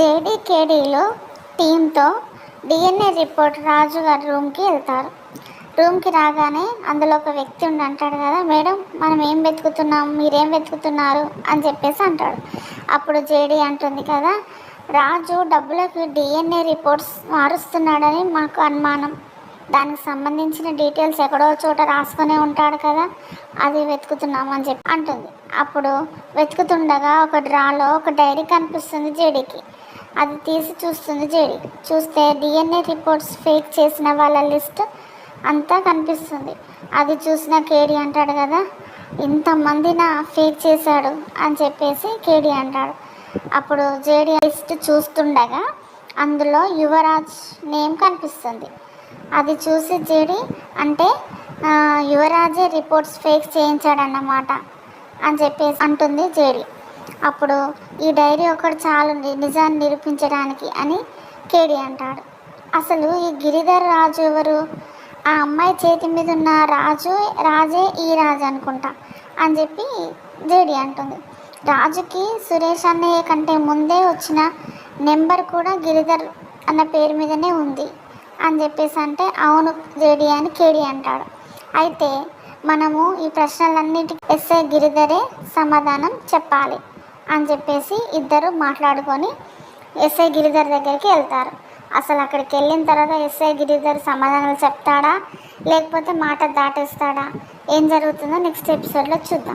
జేడీకేడీలో టీంతో DNA report రాజు గారి రూమ్కి వెళ్తారు. రూమ్కి రాగానే అందులో ఒక వ్యక్తి ఉండి అంటాడు కదా, మేడం మనం ఏం వెతుకుతున్నాం, మీరేం వెతుకుతున్నారు అని చెప్పేసి అంటాడు. అప్పుడు జేడీ అంటుంది కదా, రాజు డబ్బులకు డిఎన్ఏ రిపోర్ట్స్ మారుస్తున్నాడని మాకు అనుమానం. దానికి సంబంధించిన డీటెయిల్స్ ఎక్కడో చోట రాసుకునే ఉంటాడు కదా, అది వెతుకుతున్నామని చెప్పి అంటుంది. అప్పుడు వెతుకుతుండగా ఒక డ్రాలో ఒక డైరీ కనిపిస్తుంది జేడీకి. అది తీసి చూస్తుంది జేడీ. చూస్తే డిఎన్ఏ రిపోర్ట్స్ ఫేక్ చేసిన వాళ్ళ లిస్ట్ అంతా కనిపిస్తుంది. అది చూసిన కేడీ అంటాడు కదా, ఇంతమంది నా ఫేక్ చేశాడు అని చెప్పేసి కేడీ అంటాడు. అప్పుడు జేడీ లిస్ట్ చూస్తుండగా అందులో యువరాజ్ నేమ్ కనిపిస్తుంది. అది చూసి జేడీ అంటే యువరాజే రిపోర్ట్స్ ఫేక్ చేయించాడన్నమాట అని చెప్పేసి అంటుంది జేడీ. అప్పుడు ఈ డైరీ ఒకటి చాలు నిజాన్ని నిరూపించడానికి అని కేడీ అంటాడు. అసలు ఈ గిరిధర్ రాజు ఎవరు? ఆ అమ్మాయి చేతి మీద ఉన్న రాజే ఈ రాజు అనుకుంటా అని చెప్పి జేడీ అంటుంది. రాజుకి సురేష్ అన్నయ్య కంటే ముందే వచ్చిన నెంబర్ కూడా గిరిధర్ అన్న పేరు మీదనే ఉంది అని చెప్పేసి అంటే అవును జేడీ అని కేడీ అంటాడు. అయితే మనము ఈ ప్రశ్నలన్నిటికీ ఎస్ఐ గిరిధరే సమాధానం చెప్పాలి అని చెప్పేసి ఇద్దరు మాట్లాడుకొని ఎస్ఐ గిరిధర్ దగ్గరికి వెళ్తారు. అసలు అక్కడికి వెళ్ళిన తర్వాత ఎస్ఐ గిరిధర్ సమాధానాలు చెప్తాడా లేకపోతే మాట దాటేస్తాడా, ఏం జరుగుతుందో నెక్స్ట్ ఎపిసోడ్లో చూద్దాం.